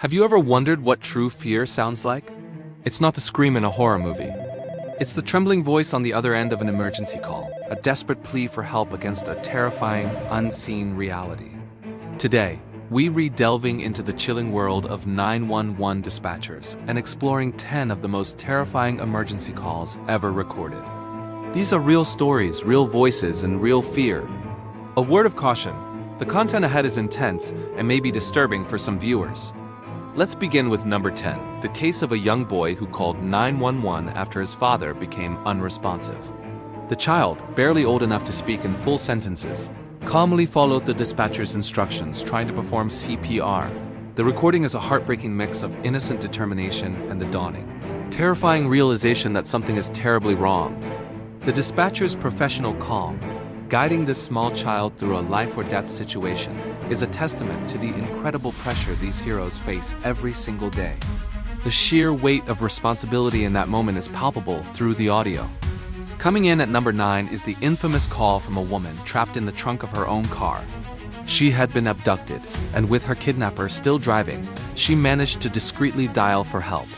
Have you ever wondered what true fear sounds like? It's not the scream in a horror movie. It's the trembling voice on the other end of an emergency call, a desperate plea for help against a terrifying, unseen reality. Today, we re-delving into the chilling world of 911 dispatchers and exploring 10 of the most terrifying emergency calls ever recorded. These are real stories, real voices, and real fear. A word of caution: the content ahead is intense and may be disturbing for some viewers. Let's begin with number 10, the case of a young boy who called 911 after his father became unresponsive. The child, barely old enough to speak in full sentences, calmly followed the dispatcher's instructions, trying to perform CPR. The recording is a heartbreaking mix of innocent determination and the dawning, terrifying realization that something is terribly wrong. The dispatcher's professional calm, guiding this small child through a life-or-death situation, is a testament to the incredible pressure these heroes face every single day. The sheer weight of responsibility in that moment is palpable through the audio. Coming in at number 9 is the infamous call from a woman trapped in the trunk of her own car. She had been abducted, and with her kidnapper still driving, she managed to discreetly dial for help.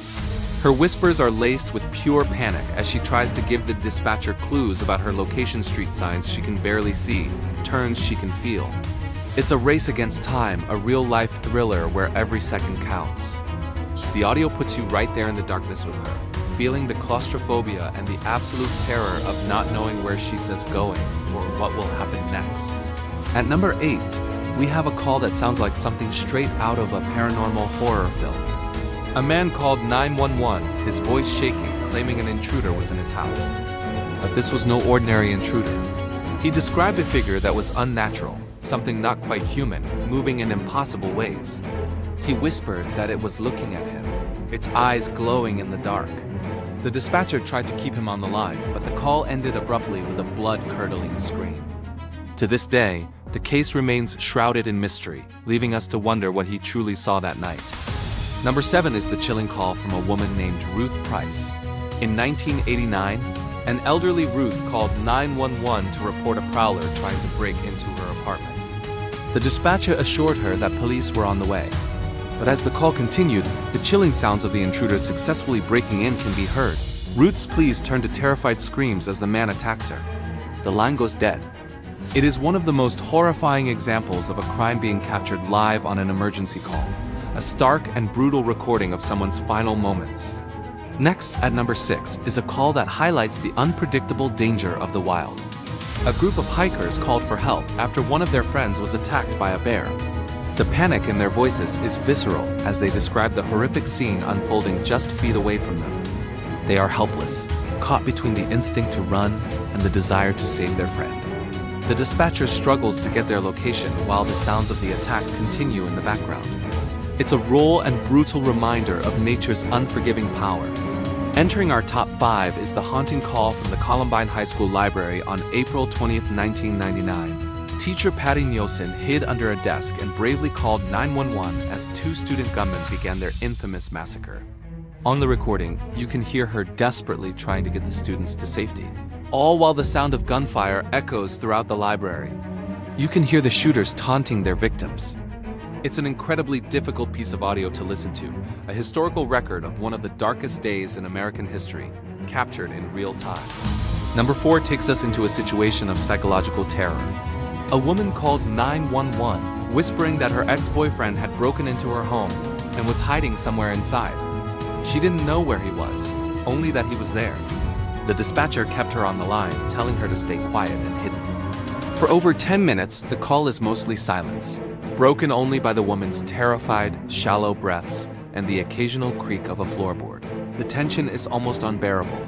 Her whispers are laced with pure panic as she tries to give the dispatcher clues about her location, street signs she can barely see, turns she can feel. It's a race against time, a real-life thriller where every second counts. The audio puts you right there in the darkness with her, feeling the claustrophobia and the absolute terror of not knowing where she says going or what will happen next. At number 8, we have a call that sounds like something straight out of a paranormal horror film. A man called 911, his voice shaking, claiming an intruder was in his house. But this was no ordinary intruder. He described a figure that was unnatural, something not quite human, moving in impossible ways. He whispered that it was looking at him, its eyes glowing in the dark. The dispatcher tried to keep him on the line, but the call ended abruptly with a blood-curdling scream. To this day, the case remains shrouded in mystery, leaving us to wonder what he truly saw that night. Number 7 is the chilling call from a woman named Ruth Price. In 1989, an elderly Ruth called 911 to report a prowler trying to break into her apartment. The dispatcher assured her that police were on the way. But as the call continued, the chilling sounds of the intruder successfully breaking in can be heard. Ruth's pleas turn to terrified screams as the man attacks her. The line goes dead. It is one of the most horrifying examples of a crime being captured live on an emergency call. A stark and brutal recording of someone's final moments. Next, at number 6, is a call that highlights the unpredictable danger of the wild. A group of hikers called for help after one of their friends was attacked by a bear. The panic in their voices is visceral as they describe the horrific scene unfolding just feet away from them. They are helpless, caught between the instinct to run and the desire to save their friend. The dispatcher struggles to get their location while the sounds of the attack continue in the background. It's a raw and brutal reminder of nature's unforgiving power. Entering our top 5 is the haunting call from the Columbine High School library on April 20th, 1999. Teacher Patty Nielsen hid under a desk and bravely called 911 as 2 student gunmen began their infamous massacre. On the recording, you can hear her desperately trying to get the students to safety, all while the sound of gunfire echoes throughout the library. You can hear the shooters taunting their victims. It's an incredibly difficult piece of audio to listen to, a historical record of one of the darkest days in American history, captured in real time. Number 4 takes us into a situation of psychological terror. A woman called 911, whispering that her ex-boyfriend had broken into her home and was hiding somewhere inside. She didn't know where he was, only that he was there. The dispatcher kept her on the line, telling her to stay quiet and hidden. For over 10 minutes, the call is mostly silence, broken only by the woman's terrified, shallow breaths and the occasional creak of a floorboard. The tension is almost unbearable.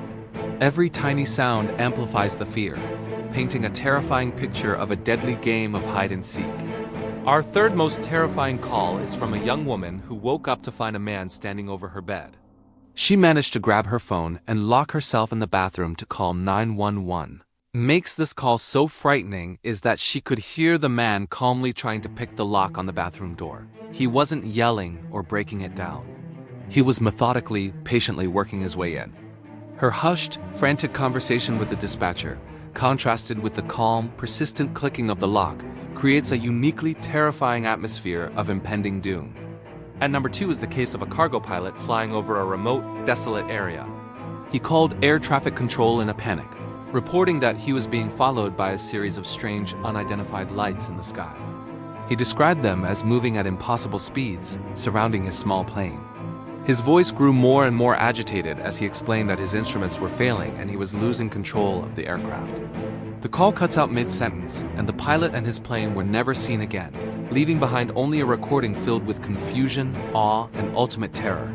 Every tiny sound amplifies the fear, painting a terrifying picture of a deadly game of hide-and-seek. Our third most terrifying call is from a young woman who woke up to find a man standing over her bed. She managed to grab her phone and lock herself in the bathroom to call 911. Makes this call so frightening is that she could hear the man calmly trying to pick the lock on the bathroom door. He wasn't yelling or breaking it down. He was methodically, patiently working his way in. Her hushed, frantic conversation with the dispatcher, contrasted with the calm, persistent clicking of the lock, creates a uniquely terrifying atmosphere of impending doom. At number 2 is the case of a cargo pilot flying over a remote, desolate area. He called air traffic control in a panic, reporting that he was being followed by a series of strange, unidentified lights in the sky. He described them as moving at impossible speeds, surrounding his small plane. His voice grew more and more agitated as he explained that his instruments were failing and he was losing control of the aircraft. The call cuts out mid-sentence, and the pilot and his plane were never seen again, leaving behind only a recording filled with confusion, awe, and ultimate terror.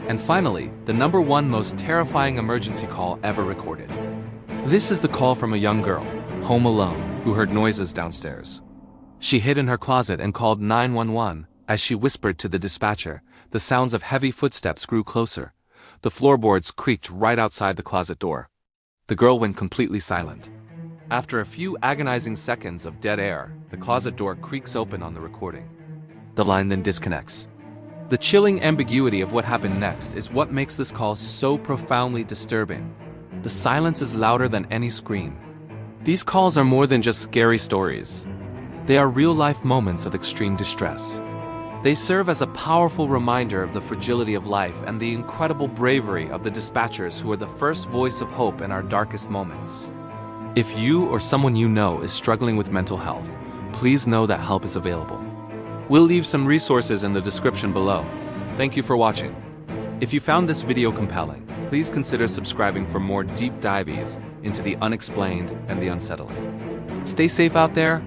And finally, the number 1 most terrifying emergency call ever recorded. This is the call from a young girl, home alone, who heard noises downstairs. She hid in her closet and called 911. As she whispered to the dispatcher, the sounds of heavy footsteps grew closer. The floorboards creaked right outside the closet door. The girl went completely silent. After a few agonizing seconds of dead air, the closet door creaks open on the recording. The line then disconnects. The chilling ambiguity of what happened next is what makes this call so profoundly disturbing. The silence is louder than any scream. These calls are more than just scary stories. They are real-life moments of extreme distress. They serve as a powerful reminder of the fragility of life and the incredible bravery of the dispatchers who are the first voice of hope in our darkest moments. If you or someone you know is struggling with mental health, please know that help is available. We'll leave some resources in the description below. Thank you for watching. If you found this video compelling, please consider subscribing for more deep dives into the unexplained and the unsettling. Stay safe out there,